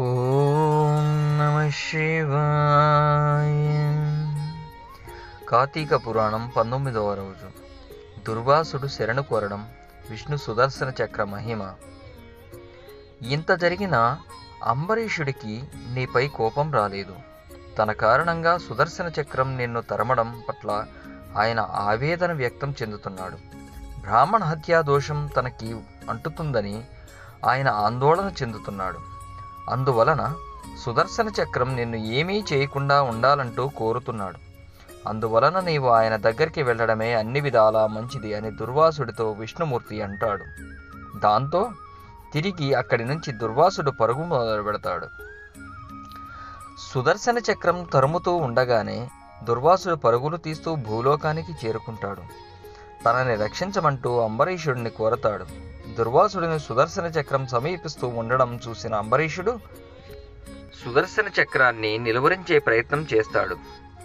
ఓం నమః శివాయ. కార్తీక పురాణం 19వ రోజు. దుర్వాసుడు శరణు కోరడం, విష్ణు సుదర్శన చక్ర మహిమ. ఇంత జరిగినా అంబరీషుడికి నీపై కోపం రాలేదు. తన కారణంగా సుదర్శన చక్రం నిన్ను తరమడం పట్ల ఆయన ఆవేదన వ్యక్తం చెందుతున్నాడు. బ్రాహ్మణ హత్యా దోషం తనకి అంటుతుందని ఆయన ఆందోళన చెందుతున్నాడు. అందువలన సుదర్శన చక్రం నిన్ను ఏమీ చేయకుండా ఉండాలంటూ కోరుతున్నాడు. అందువలన నీవు ఆయన దగ్గరికి వెళ్ళడమే అన్ని విధాలా మంచిది అని దుర్వాసుడితో విష్ణుమూర్తి అంటాడు. దాంతో తిరిగి అక్కడి నుంచి దుర్వాసుడు పరుగు మొదలు పెడతాడు. సుదర్శన చక్రం తరుముతూ ఉండగానే దుర్వాసుడు పరుగులు తీస్తూ భూలోకానికి చేరుకుంటాడు. తనని రక్షించమంటూ అంబరీషుడిని కోరతాడు. దుర్వాసుడిని సుదర్శన చక్రం సమీపిస్తూ ఉండడం చూసిన అంబరీషుడు సుదర్శన చక్రాన్ని నిలువరించే ప్రయత్నం చేస్తాడు.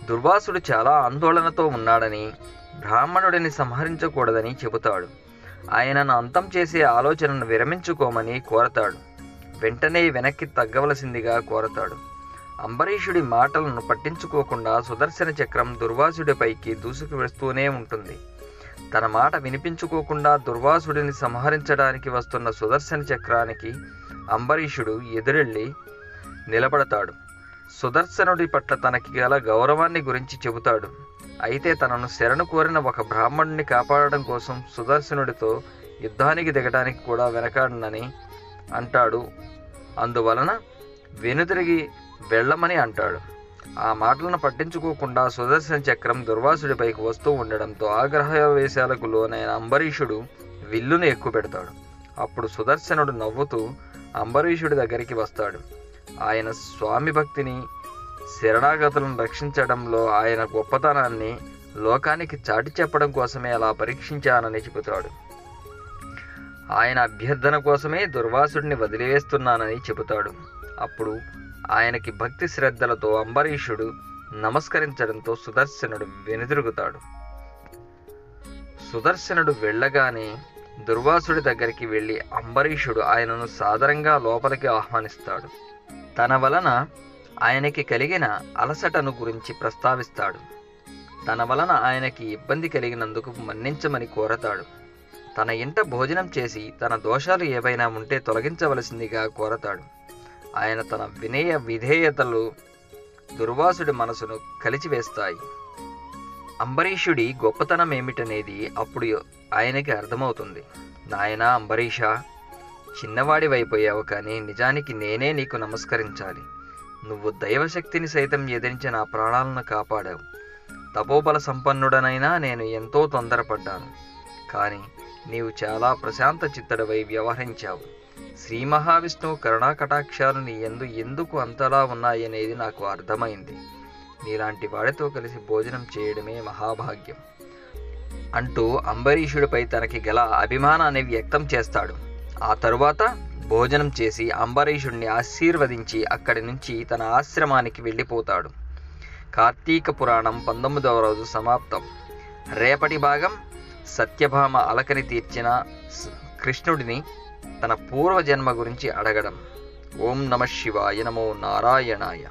దుర్వాసుడు చాలా ఆందోళనతో ఉన్నాడని, బ్రాహ్మణుడిని సంహరించకూడదని చెబుతాడు. ఆయనను అంతం చేసే ఆలోచనను విరమించుకోమని కోరతాడు. వెంటనే వెనక్కి తగ్గవలసిందిగా కోరతాడు. అంబరీషుడి మాటలను పట్టించుకోకుండా సుదర్శన చక్రం దుర్వాసుడిపైకి దూసుకు వెళుతూనే ఉంటుంది. తన మాట వినిపించుకోకుండా దుర్వాసుడిని సంహరించడానికి వస్తున్న సుదర్శన చక్రానికి అంబరీషుడు ఎదురెళ్ళి నిలబడతాడు. సుదర్శనుడి పట్ల తనకి గల గౌరవాన్ని గురించి చెబుతాడు. అయితే తనను శరణు కోరిన ఒక బ్రాహ్మణుడిని కాపాడడం కోసం సుదర్శనుడితో యుద్ధానికి దిగడానికి కూడా వెనకాడనని అంటాడు. అందువలన వెనుతిరిగి వెళ్ళమని అంటాడు. ఆ మాటలను పట్టించుకోకుండా సుదర్శన చక్రం దుర్వాసుడిపైకి వస్తూ ఉండడంతో ఆగ్రహవేశాలకు లోనైన అంబరీషుడు విల్లును ఎక్కుపెడతాడు. అప్పుడు సుదర్శనుడు నవ్వుతూ అంబరీషుడి దగ్గరికి వస్తాడు. ఆయన స్వామి భక్తిని, శరణాగతులను రక్షించడంలో ఆయన గొప్పతనాన్ని లోకానికి చాటి చెప్పడం కోసమే అలా పరీక్షించానని చెబుతాడు. ఆయన అభ్యర్థన కోసమే దుర్వాసుడిని వదిలివేస్తున్నానని చెబుతాడు. అప్పుడు ఆయనకి భక్తి శ్రద్ధలతో అంబరీషుడు నమస్కరించడంతో సుదర్శనుడు వెనుదిరుగుతాడు. సుదర్శనుడు వెళ్ళగానే దుర్వాసుడి దగ్గరికి వెళ్ళి అంబరీషుడు ఆయనను సాదరంగా లోపలికి ఆహ్వానిస్తాడు. తన వలన ఆయనకి కలిగిన అలసటను గురించి ప్రస్తావిస్తాడు. తన వలన ఆయనకి ఇబ్బంది కలిగినందుకు మన్నించమని కోరతాడు. తన ఇంట భోజనం చేసి తన దోషాలు ఏవైనా ఉంటే తొలగించవలసిందిగా కోరతాడు. ఆయన తన వినయ విధేయతలు దుర్వాసుడి మనసును కలిచివేస్తాయి. అంబరీషుడి గొప్పతనం ఏమిటనేది అప్పుడు ఆయనకి అర్థమవుతుంది. నాయనా అంబరీష, చిన్నవాడివైపోయావు, కానీ నిజానికి నేనే నీకు నమస్కరించాలి. నువ్వు దైవశక్తిని సైతం ఎదిరించి నా ప్రాణాలను కాపాడావు. తపోబల సంపన్నుడనైనా నేను ఎంతో తొందరపడ్డాను, కానీ నీవు చాలా ప్రశాంత చిత్తడవై వ్యవహరించావు. శ్రీ మహావిష్ణువు కరుణాకటాక్షాలు నీ ఎందుకు అంతలా ఉన్నాయనేది నాకు అర్థమైంది. నీలాంటి వాడితో కలిసి భోజనం చేయడమే మహాభాగ్యం అంటూ అంబరీషుడిపై తనకి గల అభిమానాన్ని వ్యక్తం చేస్తాడు. ఆ తరువాత భోజనం చేసి అంబరీషుడిని ఆశీర్వదించి అక్కడి నుంచి తన ఆశ్రమానికి వెళ్ళిపోతాడు. కార్తీక పురాణం 19వ రోజు సమాప్తం. రేపటి భాగం సత్యభామ అలకని తీర్చిన కృష్ణుడిని తన పూర్వజన్మ గురించి అడగడం. ఓం నమః శివాయ. నమో నారాయణాయ.